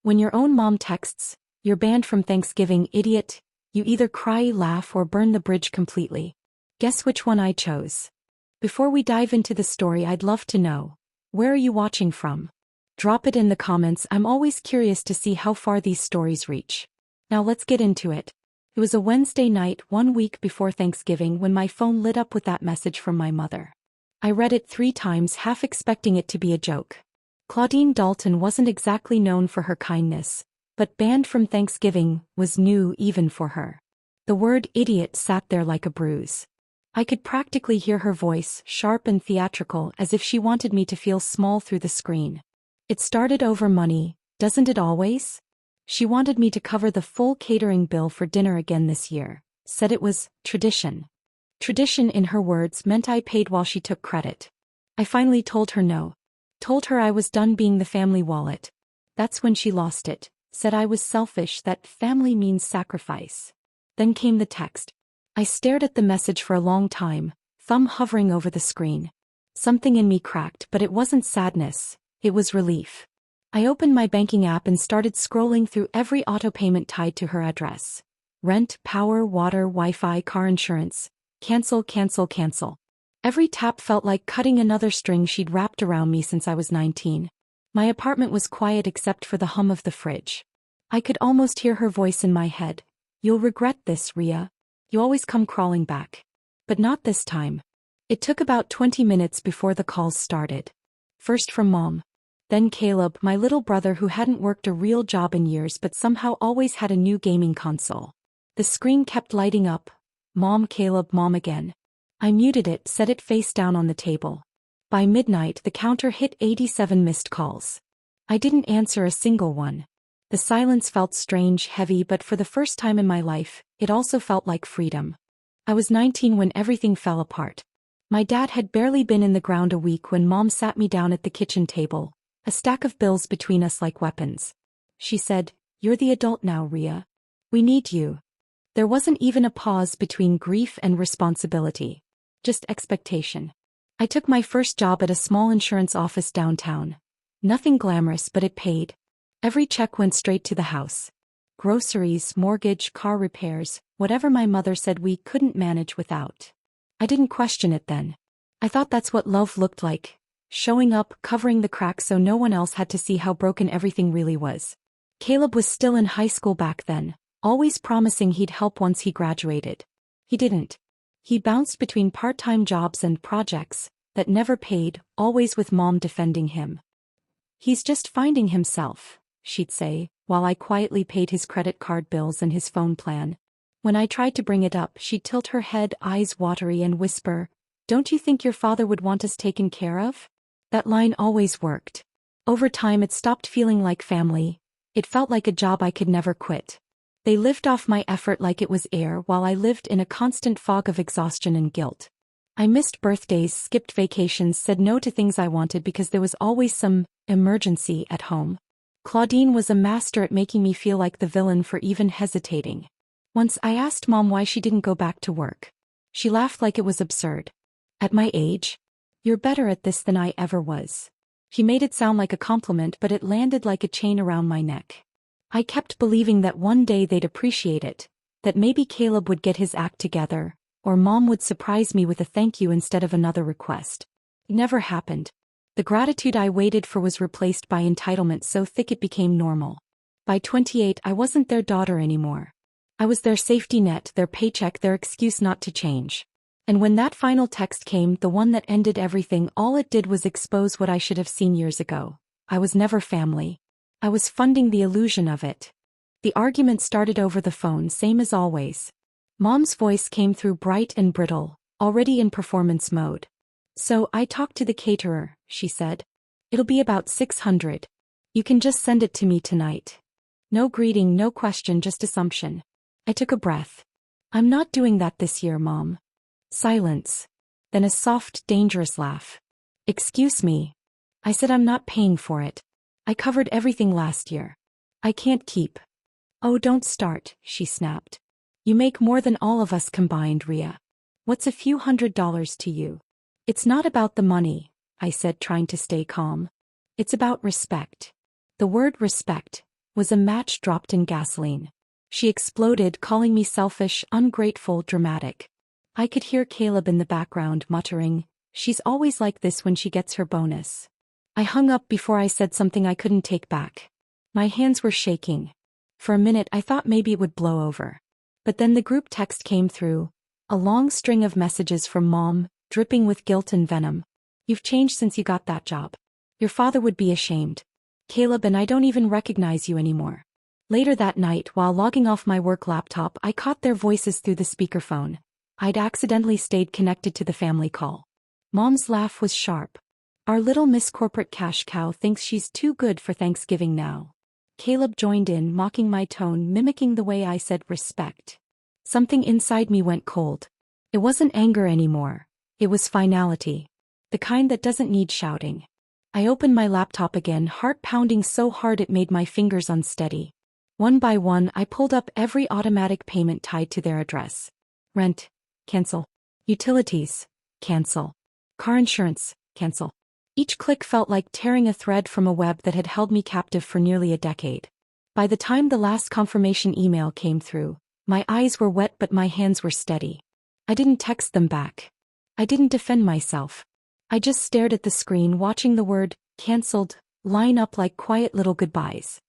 When your own mom texts, "You're banned from Thanksgiving, idiot," you either cry, laugh, or burn the bridge completely. Guess which one I chose? Before we dive into the story, I'd love to know, where are you watching from? Drop it in the comments. I'm always curious to see how far these stories reach. Now let's get into it. It was a Wednesday night, 1 week before Thanksgiving, when my phone lit up with that message from my mother. I read it 3 times, half expecting it to be a joke. Claudine Dalton wasn't exactly known for her kindness, but banned from Thanksgiving was new even for her. The word idiot sat there like a bruise. I could practically hear her voice, sharp and theatrical, as if she wanted me to feel small through the screen. It started over money, doesn't it always? She wanted me to cover the full catering bill for dinner again this year, said it was tradition. Tradition, in her words, meant I paid while she took credit. I finally told her no. Told her I was done being the family wallet. That's when she lost it, said I was selfish, that family means sacrifice. Then came the text. I stared at the message for a long time, thumb hovering over the screen. Something in me cracked, but it wasn't sadness, it was relief. I opened my banking app and started scrolling through every auto payment tied to her address. Rent, power, water, Wi-Fi, car insurance. Cancel, cancel, cancel. Every tap felt like cutting another string she'd wrapped around me since I was 19. My apartment was quiet except for the hum of the fridge. I could almost hear her voice in my head. You'll regret this, Ria. You always come crawling back. But not this time. It took about 20 minutes before the calls started. First from Mom. Then Caleb, my little brother who hadn't worked a real job in years but somehow always had a new gaming console. The screen kept lighting up. Mom, Caleb, Mom again. I muted it, set it face down on the table. By midnight, the counter hit 87 missed calls. I didn't answer a single one. The silence felt strange, heavy, but for the first time in my life, it also felt like freedom. I was 19 when everything fell apart. My dad had barely been in the ground a week when Mom sat me down at the kitchen table, a stack of bills between us like weapons. She said, "You're the adult now, Ria. We need you." There wasn't even a pause between grief and responsibility. Just expectation. I took my first job at a small insurance office downtown. Nothing glamorous, but it paid. Every check went straight to the house. Groceries, mortgage, car repairs, whatever my mother said we couldn't manage without. I didn't question it then. I thought that's what love looked like. Showing up, covering the cracks so no one else had to see how broken everything really was. Caleb was still in high school back then, always promising he'd help once he graduated. He didn't. He bounced between part-time jobs and projects that never paid, always with Mom defending him. "He's just finding himself," she'd say, while I quietly paid his credit card bills and his phone plan. When I tried to bring it up, she'd tilt her head, eyes watery, and whisper, "Don't you think your father would want us taken care of?" That line always worked. Over time it stopped feeling like family. It felt like a job I could never quit. They lived off my effort like it was air while I lived in a constant fog of exhaustion and guilt. I missed birthdays, skipped vacations, said no to things I wanted because there was always some emergency at home. Claudine was a master at making me feel like the villain for even hesitating. Once I asked Mom why she didn't go back to work. She laughed like it was absurd. "At my age? You're better at this than I ever was." She made it sound like a compliment, but it landed like a chain around my neck. I kept believing that one day they'd appreciate it, that maybe Caleb would get his act together, or Mom would surprise me with a thank you instead of another request. It never happened. The gratitude I waited for was replaced by entitlement so thick it became normal. By 28, I wasn't their daughter anymore. I was their safety net, their paycheck, their excuse not to change. And when that final text came, the one that ended everything, all it did was expose what I should have seen years ago. I was never family. I was funding the illusion of it. The argument started over the phone, same as always. Mom's voice came through bright and brittle, already in performance mode. "So I talked to the caterer," she said. "It'll be about 600. You can just send it to me tonight." No greeting, no question, just assumption. I took a breath. "I'm not doing that this year, Mom." Silence. Then a soft, dangerous laugh. "Excuse me." I said, "I'm not paying for it. I covered everything last year. I can't keep." "Oh, don't start," she snapped. "You make more than all of us combined, Ria. What's a few $100s to you?" "It's not about the money," I said, trying to stay calm. "It's about respect." The word respect, was a match dropped in gasoline. She exploded, calling me selfish, ungrateful, dramatic. I could hear Caleb in the background muttering, "She's always like this when she gets her bonus." I hung up before I said something I couldn't take back. My hands were shaking. For a minute I thought maybe it would blow over. But then the group text came through, a long string of messages from Mom, dripping with guilt and venom. "You've changed since you got that job. Your father would be ashamed. Caleb and I don't even recognize you anymore." Later that night, while logging off my work laptop, I caught their voices through the speakerphone. I'd accidentally stayed connected to the family call. Mom's laugh was sharp. "Our little Miss Corporate Cash Cow thinks she's too good for Thanksgiving now." Caleb joined in, mocking my tone, mimicking the way I said respect. Something inside me went cold. It wasn't anger anymore. It was finality. The kind that doesn't need shouting. I opened my laptop again, heart pounding so hard it made my fingers unsteady. One by one, I pulled up every automatic payment tied to their address. Rent, cancel. Utilities, cancel. Car insurance, cancel. Each click felt like tearing a thread from a web that had held me captive for nearly a decade. By the time the last confirmation email came through, my eyes were wet but my hands were steady. I didn't text them back. I didn't defend myself. I just stared at the screen, watching the word, "canceled," line up like quiet little goodbyes.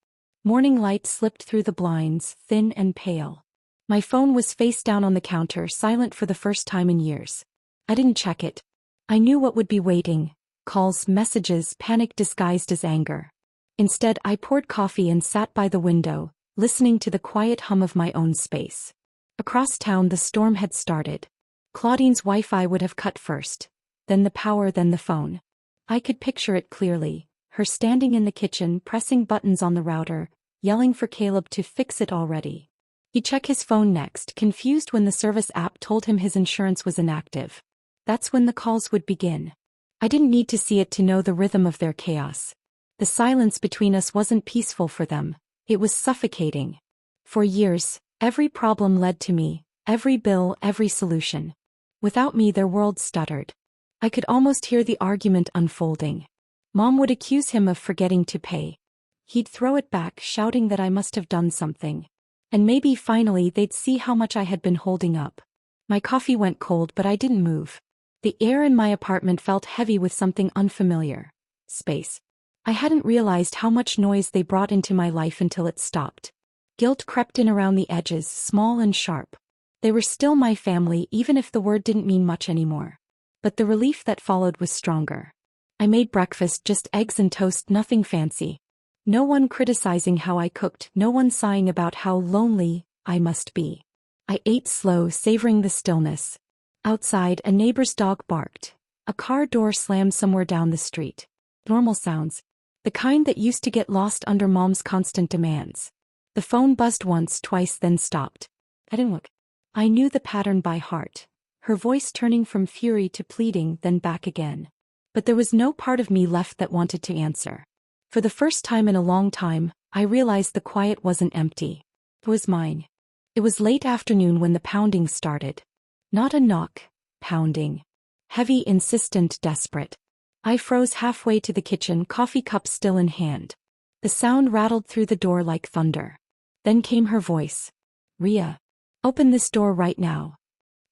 Morning light slipped through the blinds, thin and pale. My phone was face down on the counter, silent for the first time in years. I didn't check it. I knew what would be waiting. Calls, messages, panic disguised as anger. Instead, I poured coffee and sat by the window, listening to the quiet hum of my own space. Across town the storm had started. Claudine's Wi-Fi would have cut first. Then the power, then the phone. I could picture it clearly, her standing in the kitchen, pressing buttons on the router, yelling for Caleb to fix it already. He'd check his phone next, confused when the service app told him his insurance was inactive. That's when the calls would begin. I didn't need to see it to know the rhythm of their chaos. The silence between us wasn't peaceful for them. It was suffocating. For years, every problem led to me, every bill, every solution. Without me, their world stuttered. I could almost hear the argument unfolding. Mom would accuse him of forgetting to pay. He'd throw it back, shouting that I must have done something. And maybe finally they'd see how much I had been holding up. My coffee went cold, but I didn't move. The air in my apartment felt heavy with something unfamiliar. Space. I hadn't realized how much noise they brought into my life until it stopped. Guilt crept in around the edges, small and sharp. They were still my family, even if the word didn't mean much anymore. But the relief that followed was stronger. I made breakfast, just eggs and toast, nothing fancy. No one criticizing how I cooked, no one sighing about how lonely I must be. I ate slow, savoring the stillness. Outside, a neighbor's dog barked. A car door slammed somewhere down the street. Normal sounds. The kind that used to get lost under Mom's constant demands. The phone buzzed once, twice, then stopped. I didn't look. I knew the pattern by heart. Her voice turning from fury to pleading, then back again. But there was no part of me left that wanted to answer. For the first time in a long time, I realized the quiet wasn't empty. It was mine. It was late afternoon when the pounding started. Not a knock, pounding. Heavy, insistent, desperate. I froze halfway to the kitchen, coffee cup still in hand. The sound rattled through the door like thunder. Then came her voice. "Ria. Open this door right now."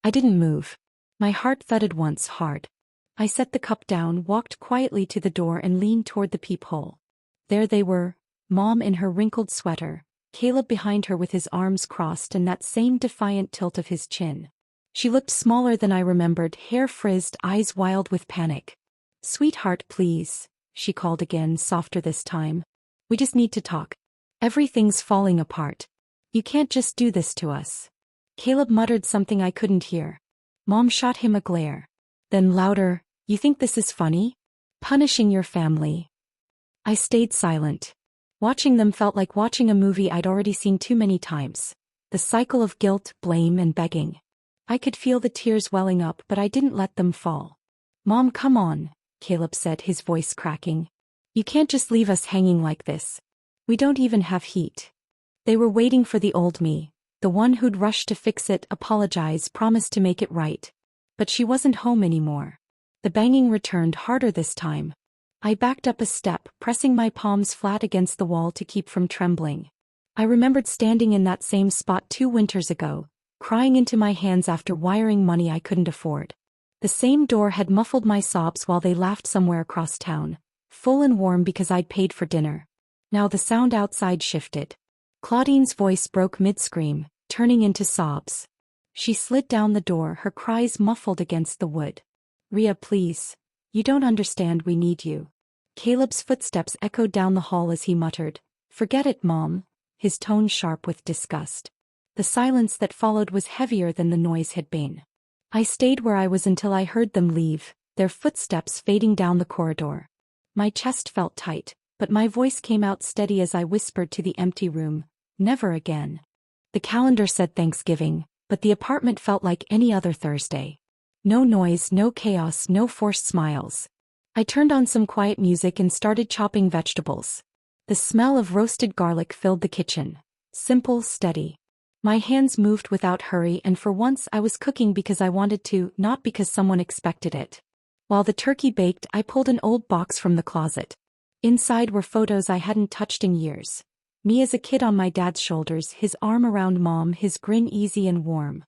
I didn't move. My heart thudded once, hard. I set the cup down, walked quietly to the door and leaned toward the peephole. There they were, Mom in her wrinkled sweater, Caleb behind her with his arms crossed and that same defiant tilt of his chin. She looked smaller than I remembered, hair frizzed, eyes wild with panic. "Sweetheart, please," she called again, softer this time. "We just need to talk. Everything's falling apart. You can't just do this to us." Caleb muttered something I couldn't hear. Mom shot him a glare. Then louder, "You think this is funny? Punishing your family." I stayed silent. Watching them felt like watching a movie I'd already seen too many times. The cycle of guilt, blame, and begging. I could feel the tears welling up, but I didn't let them fall. "Mom, come on," Caleb said, his voice cracking. "You can't just leave us hanging like this. We don't even have heat." They were waiting for the old me, the one who'd rush to fix it, apologize, promise to make it right. But she wasn't home anymore. The banging returned, harder this time. I backed up a step, pressing my palms flat against the wall to keep from trembling. I remembered standing in that same spot 2 winters ago, crying into my hands after wiring money I couldn't afford. The same door had muffled my sobs while they laughed somewhere across town, full and warm because I'd paid for dinner. Now the sound outside shifted. Claudine's voice broke mid-scream, turning into sobs. She slid down the door, her cries muffled against the wood. "Rhea, please. You don't understand, we need you." Caleb's footsteps echoed down the hall as he muttered, "Forget it, Mom," his tone sharp with disgust. The silence that followed was heavier than the noise had been. I stayed where I was until I heard them leave, their footsteps fading down the corridor. My chest felt tight, but my voice came out steady as I whispered to the empty room, "Never again." The calendar said Thanksgiving, but the apartment felt like any other Thursday. No noise, no chaos, no forced smiles. I turned on some quiet music and started chopping vegetables. The smell of roasted garlic filled the kitchen. Simple, steady. My hands moved without hurry, and for once I was cooking because I wanted to, not because someone expected it. While the turkey baked, I pulled an old box from the closet. Inside were photos I hadn't touched in years. Me as a kid on my dad's shoulders, his arm around Mom, his grin easy and warm.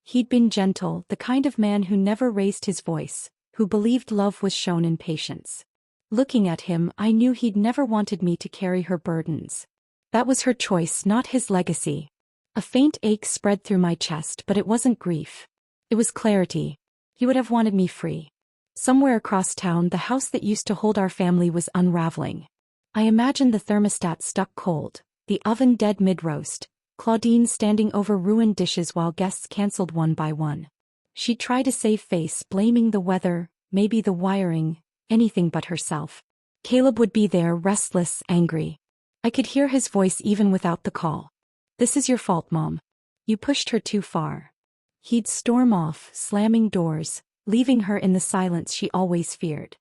He'd been gentle, the kind of man who never raised his voice, who believed love was shown in patience. Looking at him, I knew he'd never wanted me to carry her burdens. That was her choice, not his legacy. A faint ache spread through my chest, but it wasn't grief. It was clarity. He would have wanted me free. Somewhere across town, the house that used to hold our family was unraveling. I imagined the thermostat stuck cold, the oven dead mid-roast, Claudine standing over ruined dishes while guests canceled one by one. She'd try to save face, blaming the weather, maybe the wiring, anything but herself. Caleb would be there, restless, angry. I could hear his voice even without the call. "This is your fault, Mom. You pushed her too far." He'd storm off, slamming doors, leaving her in the silence she always feared.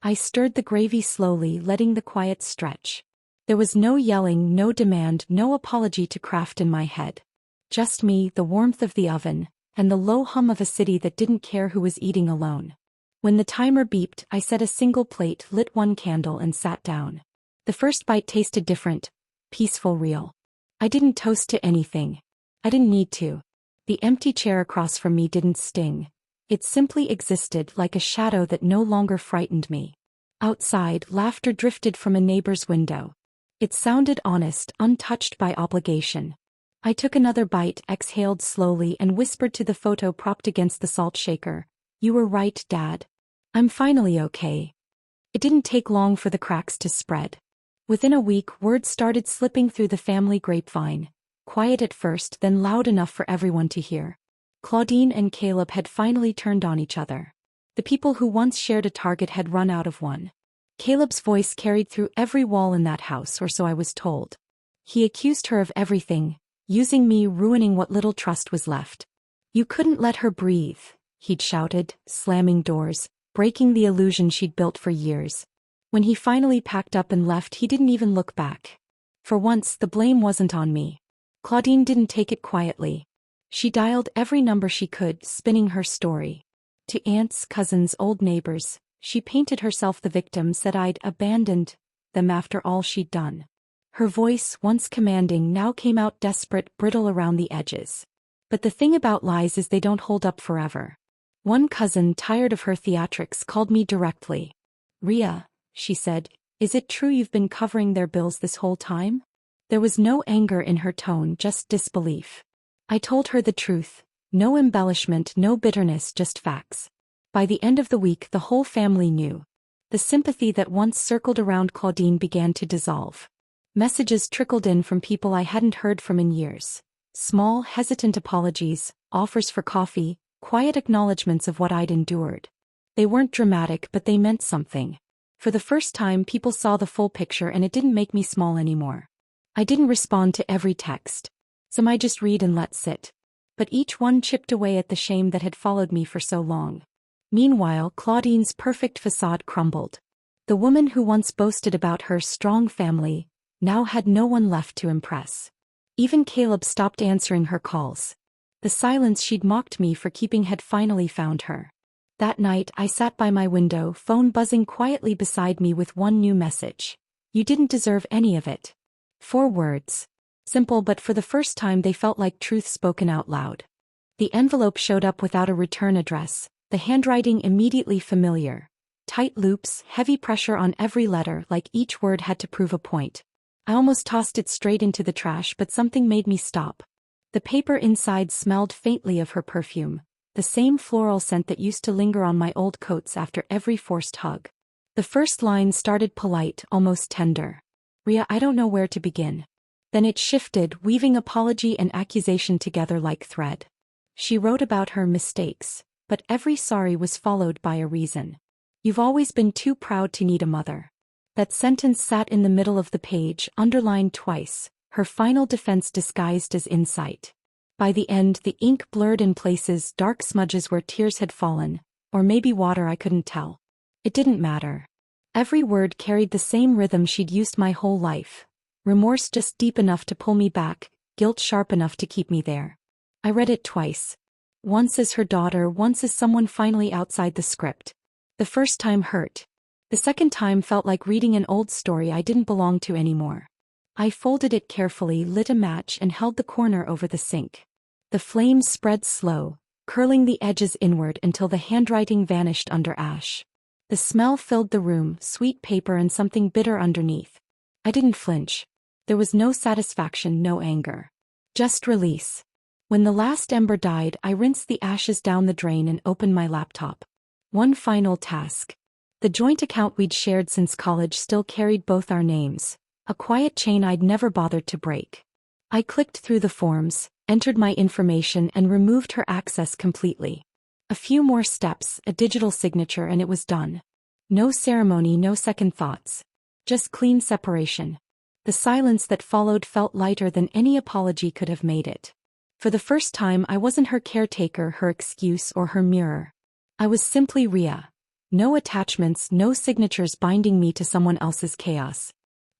I stirred the gravy slowly, letting the quiet stretch. There was no yelling, no demand, no apology to craft in my head. Just me, the warmth of the oven, and the low hum of a city that didn't care who was eating alone. When the timer beeped, I set a single plate, lit one candle, and sat down. The first bite tasted different, peaceful, real. I didn't toast to anything. I didn't need to. The empty chair across from me didn't sting. It simply existed, like a shadow that no longer frightened me. Outside, laughter drifted from a neighbor's window. It sounded honest, untouched by obligation. I took another bite, exhaled slowly, and whispered to the photo propped against the salt shaker, "You were right, Dad. I'm finally okay." It didn't take long for the cracks to spread. Within a week, word started slipping through the family grapevine, quiet at first, then loud enough for everyone to hear. Claudine and Caleb had finally turned on each other. The people who once shared a target had run out of one. Caleb's voice carried through every wall in that house, or so I was told. He accused her of everything, using me, ruining what little trust was left. "You couldn't let her breathe," he'd shouted, slamming doors, breaking the illusion she'd built for years. When he finally packed up and left, he didn't even look back. For once, the blame wasn't on me. Claudine didn't take it quietly. She dialed every number she could, spinning her story. To aunts, cousins, old neighbors, she painted herself the victim, said I'd abandoned them after all she'd done. Her voice, once commanding, now came out desperate, brittle around the edges. But the thing about lies is they don't hold up forever. One cousin, tired of her theatrics, called me directly. "Rhea," she said, "is it true you've been covering their bills this whole time?" There was no anger in her tone, just disbelief. I told her the truth. No embellishment, no bitterness, just facts. By the end of the week, the whole family knew. The sympathy that once circled around Claudine began to dissolve. Messages trickled in from people I hadn't heard from in years. Small, hesitant apologies, offers for coffee, quiet acknowledgments of what I'd endured. They weren't dramatic, but they meant something. For the first time, people saw the full picture, and it didn't make me small anymore. I didn't respond to every text. Some I just read and let sit. But each one chipped away at the shame that had followed me for so long. Meanwhile, Claudine's perfect facade crumbled. The woman who once boasted about her strong family now had no one left to impress. Even Caleb stopped answering her calls. The silence she'd mocked me for keeping had finally found her. That night I sat by my window, phone buzzing quietly beside me with one new message. You didn't deserve any of it. 4 words. Simple, but for the first time they felt like truth spoken out loud. The envelope showed up without a return address, the handwriting immediately familiar. Tight loops, heavy pressure on every letter, like each word had to prove a point. I almost tossed it straight into the trash, but something made me stop. The paper inside smelled faintly of her perfume, the same floral scent that used to linger on my old coats after every forced hug. The first line started polite, almost tender. Ria, I don't know where to begin. Then it shifted, weaving apology and accusation together like thread. She wrote about her mistakes, but every sorry was followed by a reason. You've always been too proud to need a mother. That sentence sat in the middle of the page, underlined twice, her final defense disguised as insight. By the end, the ink blurred in places, dark smudges where tears had fallen, or maybe water, I couldn't tell. It didn't matter. Every word carried the same rhythm she'd used my whole life. Remorse just deep enough to pull me back, guilt sharp enough to keep me there. I read it twice. Once as her daughter, once as someone finally outside the script. The first time hurt. The second time felt like reading an old story I didn't belong to anymore. I folded it carefully, lit a match, and held the corner over the sink. The flames spread slow, curling the edges inward until the handwriting vanished under ash. The smell filled the room, sweet paper and something bitter underneath. I didn't flinch. There was no satisfaction, no anger. Just release. When the last ember died, I rinsed the ashes down the drain and opened my laptop. One final task. The joint account we'd shared since college still carried both our names, a quiet chain I'd never bothered to break. I clicked through the forms, entered my information, and removed her access completely. A few more steps, a digital signature, and it was done. No ceremony, no second thoughts. Just clean separation. The silence that followed felt lighter than any apology could have made it. For the first time, I wasn't her caretaker, her excuse, or her mirror. I was simply Ria. No attachments, no signatures binding me to someone else's chaos.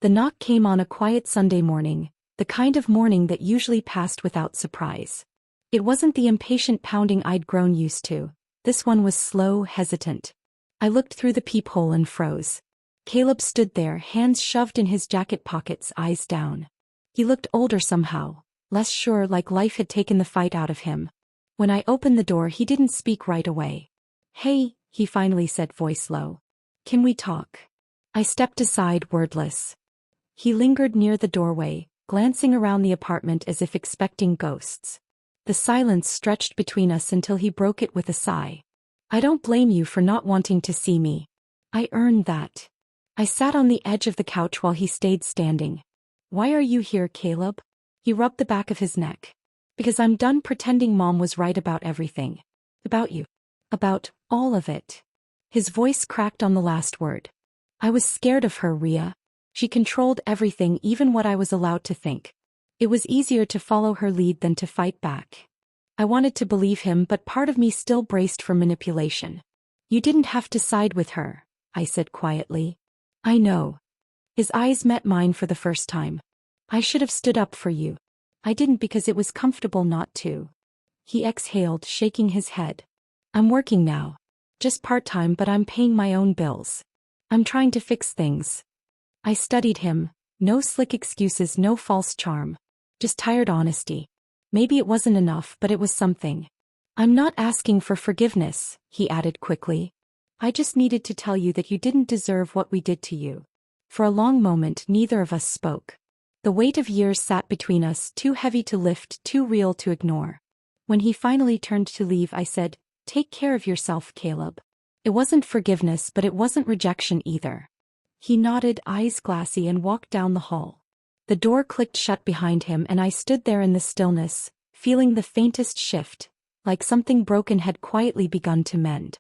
The knock came on a quiet Sunday morning, the kind of morning that usually passed without surprise. It wasn't the impatient pounding I'd grown used to. This one was slow, hesitant. I looked through the peephole and froze. Caleb stood there, hands shoved in his jacket pockets, eyes down. He looked older somehow, less sure, like life had taken the fight out of him. When I opened the door, he didn't speak right away. "Hey," he finally said, voice low. "Can we talk?" I stepped aside, wordless. He lingered near the doorway, glancing around the apartment as if expecting ghosts. The silence stretched between us until he broke it with a sigh. "I don't blame you for not wanting to see me. I earned that." I sat on the edge of the couch while he stayed standing. "Why are you here, Caleb?" He rubbed the back of his neck. "Because I'm done pretending Mom was right about everything. About you. About all of it." His voice cracked on the last word. "I was scared of her, Ria. She controlled everything, even what I was allowed to think. It was easier to follow her lead than to fight back. I wanted to believe him, but part of me still braced for manipulation. You didn't have to side with her," I said quietly. "I know." His eyes met mine for the first time. "I should have stood up for you. I didn't because it was comfortable not to." He exhaled, shaking his head. "I'm working now. Just part-time, but I'm paying my own bills. I'm trying to fix things." I studied him. No slick excuses, no false charm. Just tired honesty. Maybe it wasn't enough, but it was something. "I'm not asking for forgiveness," he added quickly. "I just needed to tell you that you didn't deserve what we did to you." For a long moment, neither of us spoke. The weight of years sat between us, too heavy to lift, too real to ignore. When he finally turned to leave, I said, "Take care of yourself, Caleb." It wasn't forgiveness, but it wasn't rejection either. He nodded, eyes glassy, and walked down the hall. The door clicked shut behind him, and I stood there in the stillness, feeling the faintest shift, like something broken had quietly begun to mend.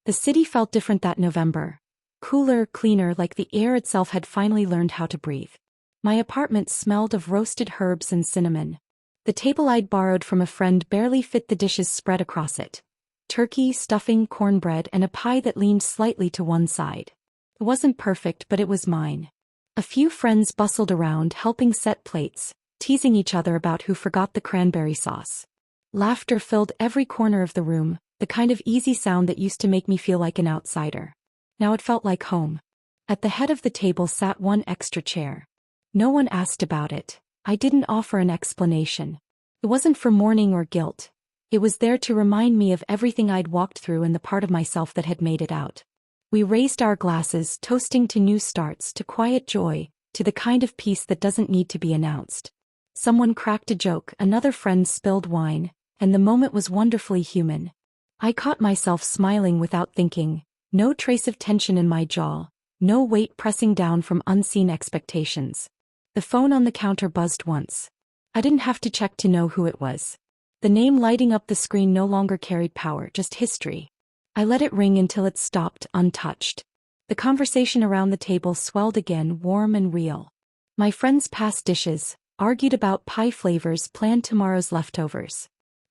The city felt different that November. Cooler, cleaner, like the air itself had finally learned how to breathe. My apartment smelled of roasted herbs and cinnamon. The table I'd borrowed from a friend barely fit the dishes spread across it. Turkey, stuffing, cornbread, and a pie that leaned slightly to one side. It wasn't perfect, but it was mine. A few friends bustled around, helping set plates, teasing each other about who forgot the cranberry sauce. Laughter filled every corner of the room, The kind of easy sound that used to make me feel like an outsider. Now it felt like home. At the head of the table sat one extra chair. No one asked about it. I didn't offer an explanation. It wasn't for mourning or guilt. It was there to remind me of everything I'd walked through and the part of myself that had made it out. We raised our glasses, toasting to new starts, to quiet joy, to the kind of peace that doesn't need to be announced. Someone cracked a joke, another friend spilled wine, and the moment was wonderfully human. I caught myself smiling without thinking, no trace of tension in my jaw, no weight pressing down from unseen expectations. The phone on the counter buzzed once. I didn't have to check to know who it was. The name lighting up the screen no longer carried power, just history. I let it ring until it stopped, untouched. The conversation around the table swelled again, warm and real. My friends passed dishes, argued about pie flavors, planned tomorrow's leftovers.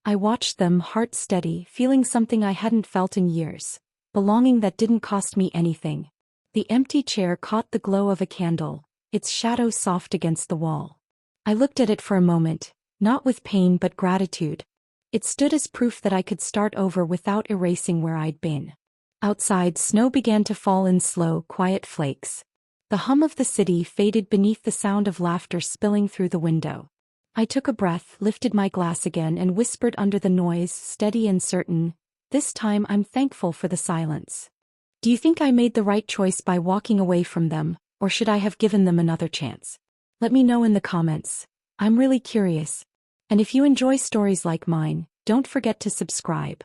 I watched them, heart steady, feeling something I hadn't felt in years. Belonging that didn't cost me anything. The empty chair caught the glow of a candle, its shadow soft against the wall. I looked at it for a moment, not with pain but gratitude. It stood as proof that I could start over without erasing where I'd been. Outside, snow began to fall in slow, quiet flakes. The hum of the city faded beneath the sound of laughter spilling through the window. I took a breath, lifted my glass again and whispered under the noise, steady and certain, "This time I'm thankful for the silence." Do you think I made the right choice by walking away from them, or should I have given them another chance? Let me know in the comments. I'm really curious. And if you enjoy stories like mine, don't forget to subscribe.